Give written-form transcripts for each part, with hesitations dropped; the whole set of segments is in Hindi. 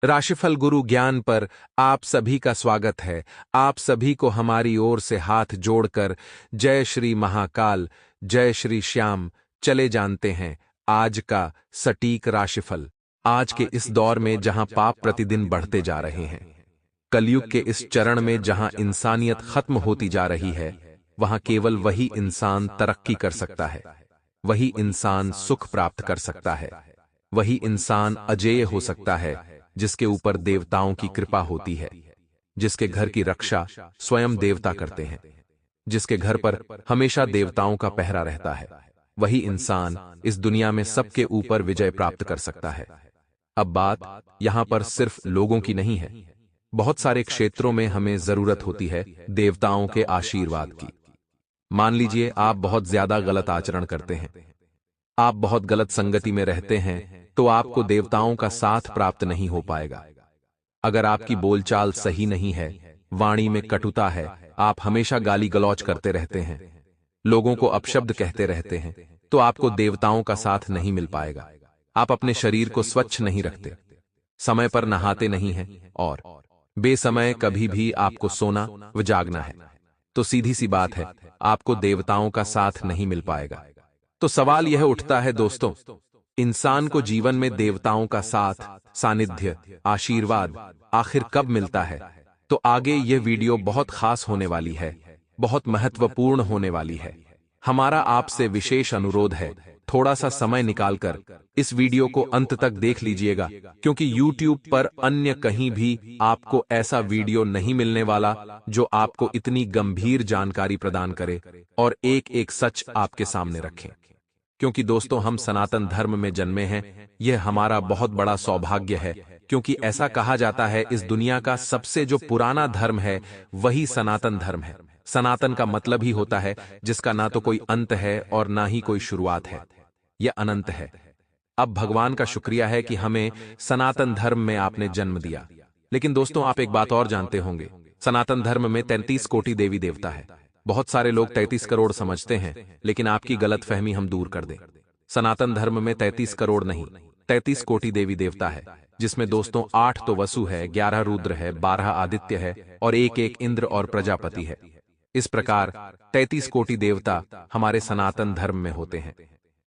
राशिफल गुरु ज्ञान पर आप सभी का स्वागत है। आप सभी को हमारी ओर से हाथ जोड़कर जय श्री महाकाल, जय श्री श्याम। चले जानते हैं आज का सटीक राशिफल। आज के इस दौर में जहां पाप प्रतिदिन बढ़ते जा रहे हैं, कलयुग के इस चरण में जहां इंसानियत खत्म होती जा रही है, वहां केवल वही इंसान तरक्की कर सकता है, वही इंसान सुख प्राप्त कर सकता है, वही इंसान अजेय हो सकता है जिसके ऊपर देवताओं की कृपा होती है, जिसके घर की रक्षा स्वयं देवता करते हैं, जिसके घर पर हमेशा देवताओं का पहरा रहता है। वही इंसान इस दुनिया में सबके ऊपर विजय प्राप्त कर सकता है। अब बात यहां पर सिर्फ लोगों की नहीं है, बहुत सारे क्षेत्रों में हमें जरूरत होती है देवताओं के आशीर्वाद की। मान लीजिए आप बहुत ज्यादा गलत आचरण करते हैं, आप बहुत गलत संगति में रहते हैं, तो आपको देवताओं का साथ प्राप्त नहीं हो पाएगा। अगर आपकी बोलचाल सही नहीं है, वाणी में कटुता है, आप हमेशा गाली गलौज करते रहते हैं, लोगों को अपशब्द कहते रहते हैं, तो आपको देवताओं का साथ नहीं मिल पाएगा। आप अपने शरीर को स्वच्छ नहीं रखते, समय पर नहाते नहीं हैं और बेसमय कभी भी आपको सोना व जागना है, तो सीधी सी बात है, आपको देवताओं का साथ नहीं मिल पाएगा। तो सवाल यह उठता है दोस्तों, इंसान को जीवन में देवताओं का साथ, सानिध्य, आशीर्वाद आखिर कब मिलता है? तो आगे यह वीडियो बहुत खास होने वाली है, बहुत महत्वपूर्ण होने वाली है। हमारा आपसे विशेष अनुरोध है, थोड़ा सा समय निकालकर इस वीडियो को अंत तक देख लीजिएगा, क्योंकि YouTube पर अन्य कहीं भी आपको ऐसा वीडियो नहीं मिलने वाला जो आपको इतनी गंभीर जानकारी प्रदान करे और एक एक सच आपके सामने रखे। क्योंकि दोस्तों, हम सनातन धर्म में जन्मे हैं, यह हमारा बहुत बड़ा सौभाग्य है, क्योंकि ऐसा कहा जाता है इस दुनिया का सबसे जो पुराना धर्म है वही सनातन धर्म है। सनातन का मतलब ही होता है जिसका ना तो कोई अंत है और ना ही कोई शुरुआत है, यह अनंत है। अब भगवान का शुक्रिया है कि हमें सनातन धर्म में आपने जन्म दिया। लेकिन दोस्तों, आप एक बात और जानते होंगे, सनातन धर्म में 33 कोटि देवी देवता है। बहुत सारे लोग 33 करोड़ समझते हैं, लेकिन आपकी गलतफहमी हम दूर कर दें। सनातन धर्म में 33 करोड़ नहीं, 33 कोटि देवी देवता है, जिसमें दोस्तों 8 तो वसु है, 11 रुद्र है, 12 आदित्य है और एक एक इंद्र और प्रजापति है। इस प्रकार 33 कोटि देवता हमारे सनातन धर्म में होते हैं।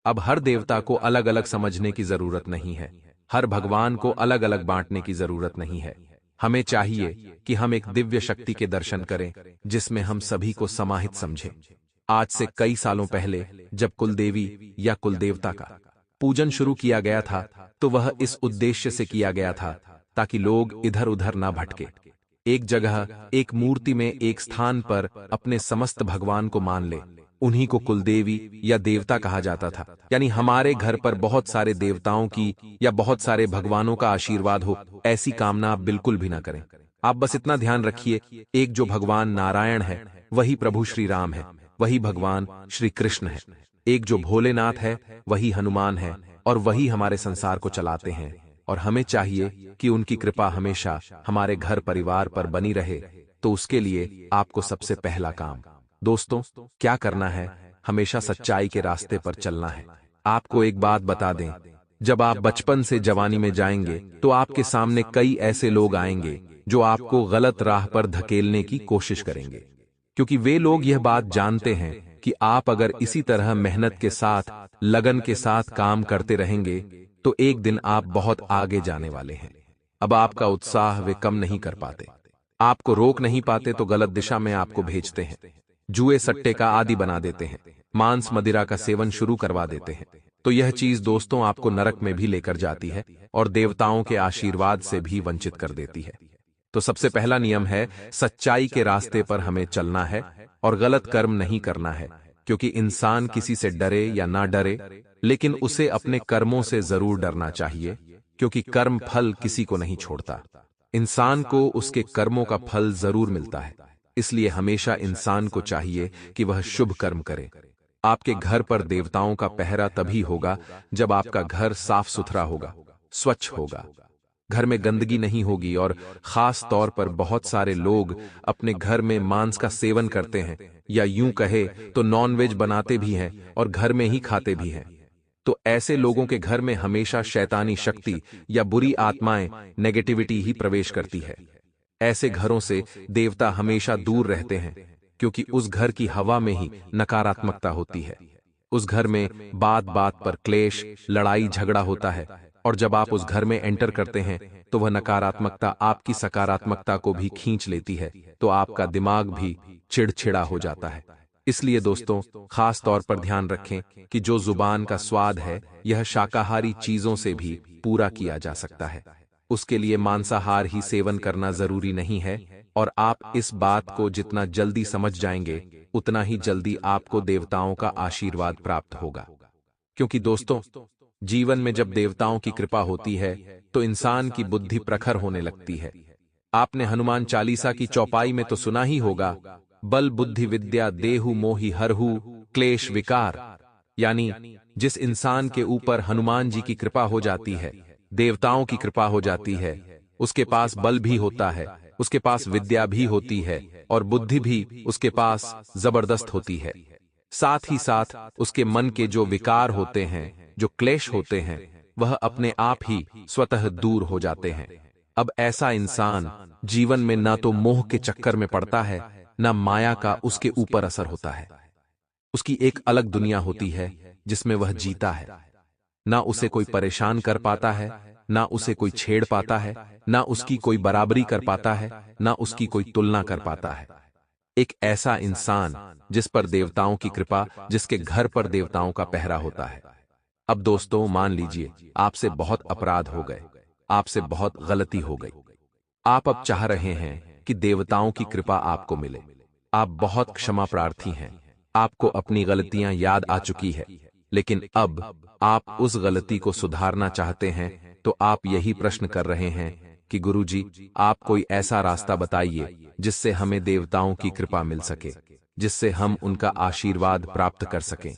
अब हर देवता को अलग अलग समझने की जरूरत नहीं है, हर भगवान को अलग अलग बांटने की जरूरत नहीं है। हमें चाहिए कि हम एक दिव्य शक्ति के दर्शन करें जिसमें हम सभी को समाहित समझें। आज से कई सालों पहले जब कुलदेवी या कुलदेवता का पूजन शुरू किया गया था, तो वह इस उद्देश्य से किया गया था ताकि लोग इधर उधर ना भटके, एक जगह, एक मूर्ति में, एक स्थान पर अपने समस्त भगवान को मान ले। उन्हीं को कुलदेवी या देवता कहा जाता था। यानी हमारे घर पर बहुत सारे देवताओं की या बहुत सारे भगवानों का आशीर्वाद हो, ऐसी कामना आप बिल्कुल भी ना करें। आप बस इतना ध्यान रखिए, एक जो भगवान नारायण है वही प्रभु श्री राम है, वही भगवान श्री कृष्ण है। एक जो भोलेनाथ है वही हनुमान है और वही हमारे संसार को चलाते हैं। और हमें चाहिए कि उनकी कृपा हमेशा हमारे घर परिवार पर बनी रहे। तो उसके लिए आपको सबसे पहला काम दोस्तों क्या करना है? हमेशा सच्चाई के रास्ते पर चलना है। आपको एक बात बता दें, जब आप बचपन से जवानी में जाएंगे तो आपके सामने कई ऐसे लोग आएंगे जो आपको गलत राह पर धकेलने की कोशिश करेंगे, क्योंकि वे लोग यह बात जानते हैं कि आप अगर इसी तरह मेहनत के साथ, लगन के साथ काम करते रहेंगे तो एक दिन आप बहुत आगे जाने वाले हैं। अब आपका उत्साह वे कम नहीं कर पाते, आपको रोक नहीं पाते, तो गलत दिशा में आपको भेजते हैं, जुए सट्टे का आदी बना देते हैं, मांस मदिरा का सेवन शुरू करवा देते हैं। तो यह चीज दोस्तों आपको नरक में भी लेकर जाती है और देवताओं के आशीर्वाद से भी वंचित कर देती है। तो सबसे पहला नियम है, सच्चाई के रास्ते पर हमें चलना है और गलत कर्म नहीं करना है। क्योंकि इंसान किसी से डरे या ना डरे, लेकिन उसे अपने कर्मों से जरूर डरना चाहिए, क्योंकि कर्म फल किसी को नहीं छोड़ता। इंसान को उसके कर्मों का फल जरूर मिलता है। इसलिए हमेशा इंसान को चाहिए कि वह शुभ कर्म करे। आपके घर पर देवताओं का पहरा तभी होगा जब आपका घर साफ सुथरा होगा, स्वच्छ होगा, घर में गंदगी नहीं होगी। और खास तौर पर बहुत सारे लोग अपने घर में मांस का सेवन करते हैं, या यूं कहे तो नॉनवेज बनाते भी हैं और घर में ही खाते भी हैं। तो ऐसे लोगों के घर में हमेशा शैतानी शक्ति या बुरी आत्माएं, नेगेटिविटी ही प्रवेश करती है। ऐसे घरों से देवता हमेशा दूर रहते हैं, क्योंकि उस घर की हवा में ही नकारात्मकता होती है। उस घर में बात बात पर क्लेश, लड़ाई झगड़ा होता है, और जब आप उस घर में एंटर करते हैं तो वह नकारात्मकता आपकी सकारात्मकता को भी खींच लेती है, तो आपका दिमाग भी चिड़चिड़ा हो जाता है। इसलिए दोस्तों, खास तौर पर ध्यान रखें कि जो जुबान का स्वाद है, यह शाकाहारी चीजों से भी पूरा किया जा सकता है। उसके लिए मांसाहार ही सेवन करना जरूरी नहीं है, और आप इस बात को जितना जल्दी समझ जाएंगे, उतना ही जल्दी आपको देवताओं का आशीर्वाद प्राप्त होगा। क्योंकि दोस्तों, जीवन में जब देवताओं की कृपा होती है तो इंसान की बुद्धि प्रखर होने लगती है। आपने हनुमान चालीसा की चौपाई में तो सुना ही होगा, बल बुद्धि विद्या देहु मोहि हरहु क्लेश विकार। यानी जिस इंसान के ऊपर हनुमान जी की कृपा हो जाती है, देवताओं की कृपा हो जाती है, उसके पास बल भी होता है, उसके पास विद्या भी होती है, और बुद्धि भी उसके पास जबरदस्त होती है। साथ ही साथ उसके मन के जो विकार होते हैं, जो क्लेश होते हैं, वह अपने आप ही स्वतः दूर हो जाते हैं। अब ऐसा इंसान जीवन में ना तो मोह के चक्कर में पड़ता है, ना माया का उसके ऊपर असर होता है। उसकी एक अलग दुनिया होती है जिसमें वह जीता है। ना उसे कोई परेशान कर पाता है, ना उसे कोई छेड़ पाता है, ना उसकी कोई बराबरी कर पाता है, ना उसकी कोई तुलना कर पाता है। एक ऐसा इंसान जिस पर देवताओं की कृपा, जिसके घर पर देवताओं का पहरा होता है। अब दोस्तों, मान लीजिए आपसे बहुत अपराध हो गए, आपसे बहुत गलती हो गई। आप अब चाह रहे हैं कि देवताओं की कृपा आपको मिले। आप बहुत क्षमा प्रार्थी हैं, आपको अपनी गलतियां याद आ चुकी है, लेकिन अब आप उस गलती को सुधारना चाहते हैं, तो आप यही प्रश्न कर रहे हैं कि गुरुजी, आप कोई ऐसा रास्ता बताइए जिससे हमें देवताओं की कृपा मिल सके, जिससे हम उनका आशीर्वाद प्राप्त कर सकें।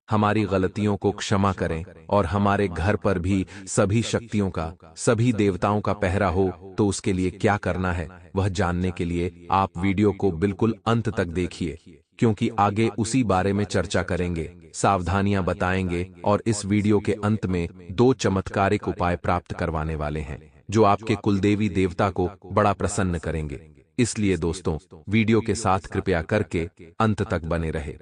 हमारी गलतियों को क्षमा करें और हमारे घर पर भी सभी शक्तियों का, सभी देवताओं का पहरा हो। तो उसके लिए क्या करना है, वह जानने के लिए आप वीडियो को बिल्कुल अंत तक देखिए, क्योंकि आगे उसी बारे में चर्चा करेंगे, सावधानियां बताएंगे, और इस वीडियो के अंत में 2 चमत्कारिक उपाय प्राप्त करवाने वाले हैं, जो आपके कुलदेवी देवता को बड़ा प्रसन्न करेंगे। इसलिए दोस्तों, वीडियो के साथ कृपया करके अंत तक बने रहे।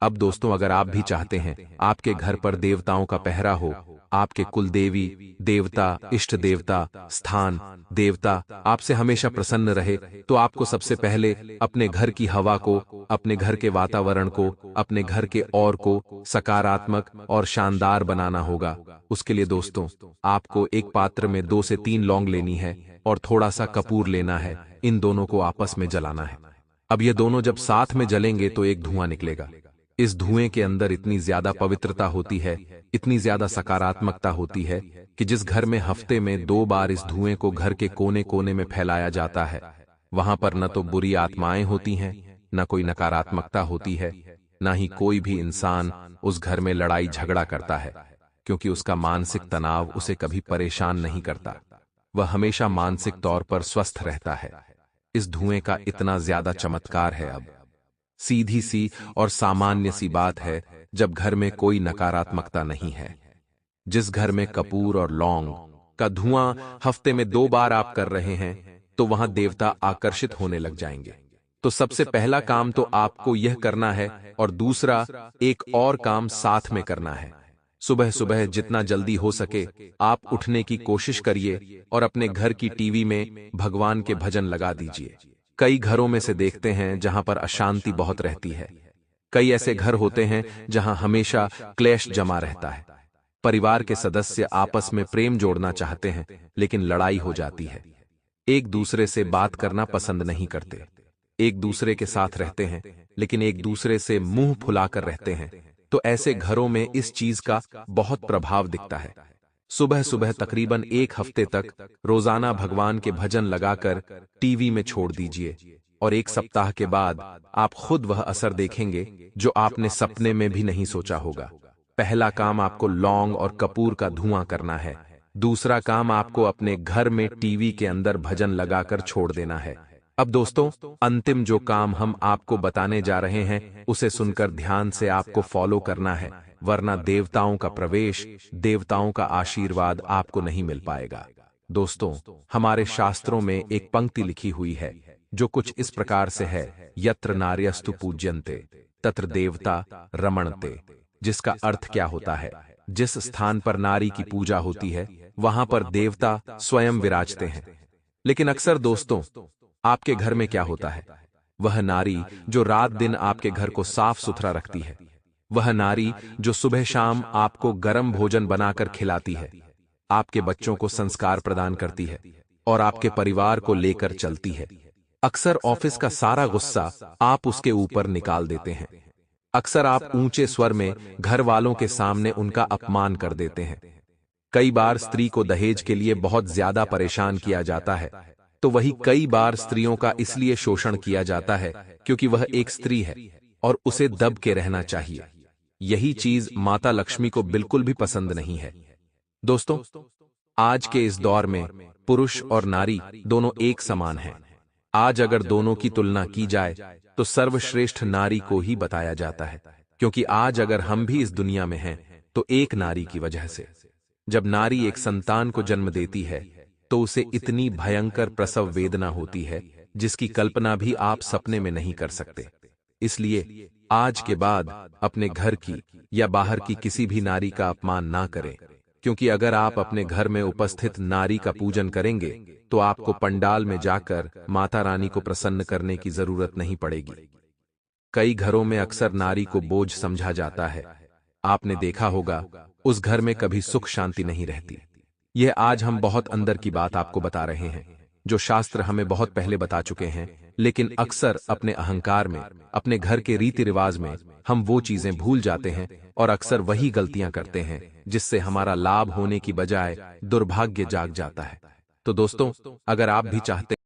अब दोस्तों, अगर आप भी चाहते हैं आपके घर पर देवताओं का पहरा हो, आपके कुलदेवी देवता, इष्ट देवता, स्थान देवता आपसे हमेशा प्रसन्न रहे, तो आपको सबसे पहले अपने घर की हवा को, अपने घर के वातावरण को, अपने घर के और को सकारात्मक और शानदार बनाना होगा। उसके लिए दोस्तों, आपको एक पात्र में 2 से 3 लौंग लेनी है और थोड़ा सा कपूर लेना है। इन दोनों को आपस में जलाना है। अब ये दोनों जब साथ में जलेंगे तो एक धुआं निकलेगा। इस धुएं के अंदर इतनी ज्यादा पवित्रता होती है, इतनी ज्यादा सकारात्मकता होती है कि जिस घर में हफ्ते में 2 बार इस धुएं को घर के कोने कोने में फैलाया जाता है, वहां पर न तो बुरी आत्माएं होती हैं, न कोई नकारात्मकता होती है, न ही कोई भी इंसान उस घर में लड़ाई झगड़ा करता है, क्योंकि उसका मानसिक तनाव उसे कभी परेशान नहीं करता। वह हमेशा मानसिक तौर पर स्वस्थ रहता है। इस धुएं का इतना ज्यादा चमत्कार है। अब सीधी सी और सामान्य सी बात है, जब घर में कोई नकारात्मकता नहीं है, जिस घर में कपूर और लौंग का धुआं हफ्ते में 2 बार आप कर रहे हैं, तो वहां देवता आकर्षित होने लग जाएंगे। तो सबसे पहला काम तो आपको यह करना है, और दूसरा एक और काम साथ में करना है। सुबह सुबह जितना जल्दी हो सके आप उठने की कोशिश करिए और अपने घर की टीवी में भगवान के भजन लगा दीजिए। कई घरों में से देखते हैं जहां पर अशांति बहुत रहती है। कई ऐसे घर होते हैं जहां हमेशा क्लेश जमा रहता है। परिवार के सदस्य आपस में प्रेम जोड़ना चाहते हैं, लेकिन लड़ाई हो जाती है। एक दूसरे से बात करना पसंद नहीं करते, एक दूसरे के साथ रहते हैं, लेकिन एक दूसरे से मुंह फुलाकर रहते हैं। तो ऐसे घरों में इस चीज का बहुत प्रभाव दिखता है। सुबह सुबह तकरीबन 1 हफ्ते तक रोजाना भगवान के भजन लगाकर टीवी में छोड़ दीजिए, और 1 सप्ताह के बाद आप खुद वह असर देखेंगे जो आपने सपने में भी नहीं सोचा होगा। पहला काम आपको लौंग और कपूर का धुआं करना है। दूसरा काम आपको अपने घर में टीवी के अंदर भजन लगाकर छोड़ देना है। अब दोस्तों, अंतिम जो काम हम आपको बताने जा रहे हैं उसे सुनकर ध्यान से आपको फॉलो करना है, वरना देवताओं का प्रवेश, देवताओं का आशीर्वाद आपको नहीं मिल पाएगा। दोस्तों, हमारे शास्त्रों में एक पंक्ति लिखी हुई है जो कुछ इस प्रकार से है, यत्र नार्यस्तु पूज्यन्ते तत्र देवता रमणते, जिसका अर्थ क्या होता है, जिस स्थान पर नारी की पूजा होती है वहां पर देवता स्वयं विराजते हैं। लेकिन अक्सर दोस्तों, आपके घर में क्या होता है? वह नारी जो रात दिन आपके घर को साफ सुथरा रखती है, वह नारी जो सुबह शाम आपको गर्म भोजन बनाकर खिलाती है, आपके बच्चों को संस्कार प्रदान करती है और आपके परिवार को लेकर चलती है। अक्सर ऑफिस का सारा गुस्सा आप उसके ऊपर निकाल देते हैं। अक्सर आप ऊंचे स्वर में घर वालों के सामने उनका अपमान कर देते हैं। कई बार स्त्री को दहेज के लिए बहुत ज्यादा परेशान किया जाता है, तो वही कई बार स्त्रियों का इसलिए शोषण किया जाता है क्योंकि वह एक स्त्री है और उसे दब के रहना चाहिए। यही चीज माता लक्ष्मी को बिल्कुल भी पसंद नहीं है। दोस्तों, आज के इस दौर में पुरुष और नारी दोनों एक समान हैं। आज अगर दोनों की तुलना की जाए तो सर्वश्रेष्ठ नारी को ही बताया जाता है, क्योंकि आज अगर हम भी इस दुनिया में हैं तो एक नारी की वजह से। जब नारी एक संतान को जन्म देती है तो उसे इतनी भयंकर प्रसव वेदना होती है जिसकी कल्पना भी आप सपने में नहीं कर सकते। इसलिए आज के बाद अपने घर की या बाहर की किसी भी नारी का अपमान ना करें, क्योंकि अगर आप अपने घर में उपस्थित नारी का पूजन करेंगे तो आपको पंडाल में जाकर माता रानी को प्रसन्न करने की जरूरत नहीं पड़ेगी। कई घरों में अक्सर नारी को बोझ समझा जाता है। आपने देखा होगा उस घर में कभी सुख शांति नहीं रहती। यह आज हम बहुत अंदर की बात आपको बता रहे हैं जो शास्त्र हमें बहुत पहले बता चुके हैं, लेकिन अक्सर अपने अहंकार में, अपने घर के रीति रिवाज में हम वो चीजें भूल जाते हैं और अक्सर वही गलतियां करते हैं जिससे हमारा लाभ होने की बजाय दुर्भाग्य जाग जाता है। तो दोस्तों, अगर आप भी चाहते